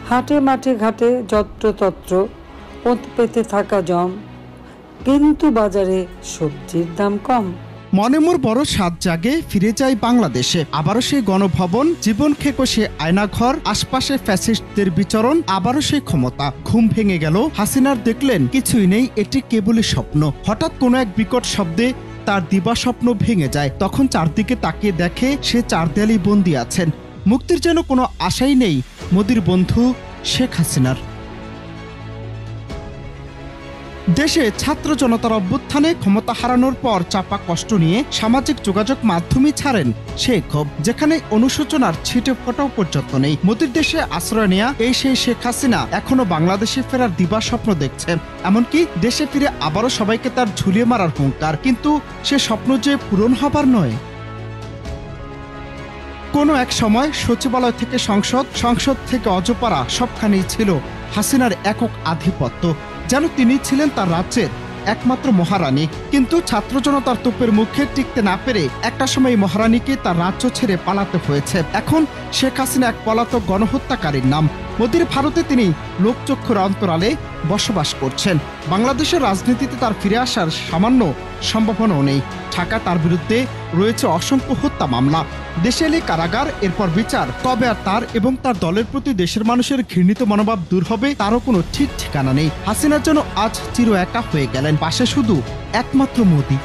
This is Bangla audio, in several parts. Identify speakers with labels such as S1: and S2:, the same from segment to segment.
S1: হাটে মাঠে ঘাটে যত্রতত্র ওঁত পেতে থাকা জম, কিন্তু বাজারে সবজির দাম কম।
S2: মনে মোর বড় স্বাদ জাগে, ফিরে যাই বাংলাদেশে। আবারও সেই গণভবন, জীবন খেকো সে আয়নাঘর, আশপাশে ফ্যাসিস্টদের বিচরণ, আবারও সেই ক্ষমতা। ঘুম ভেঙে গেল হাসিনার, দেখলেন কিছুই নেই, এটি কেবলই স্বপ্ন। হঠাৎ কোনো এক বিকট শব্দে তার দিবা স্বপ্ন ভেঙে যায়। তখন চারদিকে তাকিয়ে দেখে সে চার দেয়ালেই বন্দী আছেন। মুক্তির যেন কোনো আশাই নেই মোদির বন্ধু শেখ হাসিনার। দেশে ছাত্র জনতার অভ্যুত্থানে ক্ষমতা হারানোর পর চাপা কষ্ট নিয়ে সামাজিক যোগাযোগ মাধ্যমই ছাড়েন সেই ক্ষোভ, যেখানে অনুশোচনার ছিটে ফোটাও পর্যন্ত নেই। মোদির দেশে আশ্রয় নেয়া এই সেই শেখ হাসিনা এখনো বাংলাদেশে ফেরার দিবা স্বপ্ন দেখছে। এমনকি দেশে ফিরে আবারও সবাইকে তার ঝুলিয়ে মারার হুঙ্কার। কিন্তু সে স্বপ্ন যে পূরণ হবার নয়। কোনো এক সময় সচিবালয় থেকে সংসদ, সংসদ থেকে অজপাড়া সবখানেই ছিল হাসিনার একক আধিপত্য, যেন তিনি ছিলেন তার রাজ্যের একমাত্র মহারানী। কিন্তু ছাত্র জনতার তোপের মুখে টিকতে না পেরে একটা সময় মহারানীকে তার রাজ্য ছেড়ে পালাতে হয়েছে। এখন শেখ হাসিনা এক পলাতক গণহত্যাকারীর নাম। মোদির ভারতে তিনি লোকচক্ষুর অন্তরালে বসবাস করছেন। বাংলাদেশের রাজনীতিতে তার ফিরে আসার সামান্য সম্ভাবনাও নেই। ঢাকা তার বিরুদ্ধে রয়েছে অসংখ্য হত্যা মামলা। দেশে এলে কারাগার, এরপর বিচার। তবে আর তার এবং তার দলের প্রতি দেশের মানুষের ঘৃণিত মনোভাব দূর হবে তারও কোনো ঠিক ঠিকানা নেই। হাসিনার জন্য আজ চির একা হয়ে গেলেন, পাশে শুধু একমাত্র মোদি।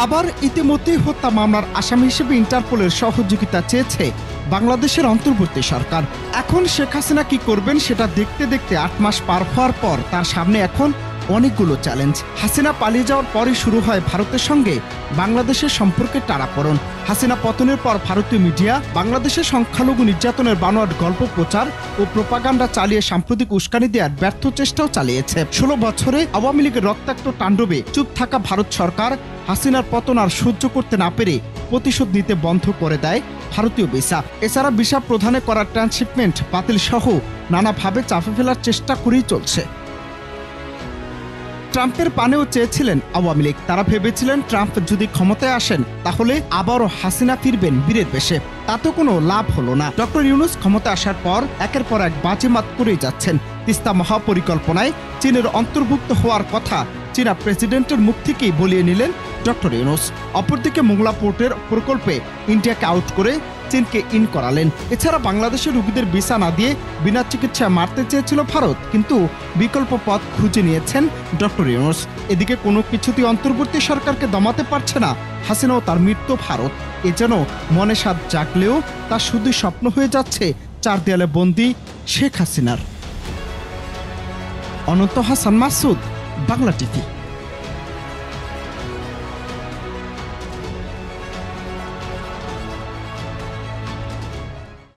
S2: আবার ইতিমধ্যে হত্যা মামলার আসামি হিসেবে ইন্টারপোলের সহযোগিতা চেয়েছে বাংলাদেশের অন্তর্বর্তী সরকার। এখন শেখ হাসিনা কি করবেন সেটা দেখতে দেখতে 8 মাস পার হওয়ার পর তার সামনে এখন অনেকগুলো চ্যালেঞ্জ। হাসিনা পালিয়ে যাওয়ার পরই শুরু হয় ভারতের সঙ্গে বাংলাদেশের সম্পর্কে টানাপোড়েন। হাসিনা পতনের পর ভারতীয় মিডিয়া বাংলাদেশের সংখ্যালঘু নির্যাতনের বানোয়াট গল্প প্রচার ও প্রোপাগান্ডা চালিয়ে সাম্প্রতিক উস্কানি দেওয়ার ব্যর্থ চেষ্টাও চালিয়েছে। 16 বছরে আওয়ামী লীগের রক্তাক্ত তাণ্ডবে চুপ থাকা ভারত সরকার হাসিনার পতন আর সহ্য করতে না পেরে প্রতিশোধ নিতে বন্ধ করে দেয় ভারতীয় ভিসা। এছাড়া ভিসা প্রদানে করা ট্রান্সশিপমেন্ট বাতিল সহ নানাভাবে চাপে ফেলার চেষ্টা করেই চলছে। ট্রাম্পের পানেও চেয়েছিলেন আওয়ামী লীগ। তারা ভেবেছিলেন ট্রাম্প যদি ক্ষমতায় আসেন তাহলে আবারও হাসিনা ফিরবেন বীরের বেশে। তাতে কোনো লাভ হলো না। ডক্টর ইউনূস ক্ষমতা আসার পর একের পর এক বাজিমাত করেই যাচ্ছেন। তিস্তা মহাপরিকল্পনায় চীনের অন্তর্ভুক্ত হওয়ার কথা চীনা প্রেসিডেন্টের মুখ থেকেই বলিয়ে নিলেন ডক্টর ইউনূস। অপরদিকে মোংলা পোর্টের প্রকল্পে ইন্ডিয়াকে আউট করে চীনকে ইন করালেন। এছাড়া বাংলাদেশের রোগীদের ভিসা না দিয়ে বিনা চিকিৎসায় মারতে চেয়েছিল ভারত, কিন্তু বিকল্প পথ খুঁজে নিয়েছেন ডক্টর ইউনূস। এদিকে কোনো কিছুতেই অন্তর্বর্তী সরকারকে দমাতে পারছে না হাসিনা ও তার মৃত্যু ভারত। এ যেন মনে স্বাদ জাগলেও তা শুধু স্বপ্ন হয়ে যাচ্ছে চার দেয়ালে বন্দী শেখ হাসিনার। অনন্ত হাসান মাসুদ, বাংলা টিভি।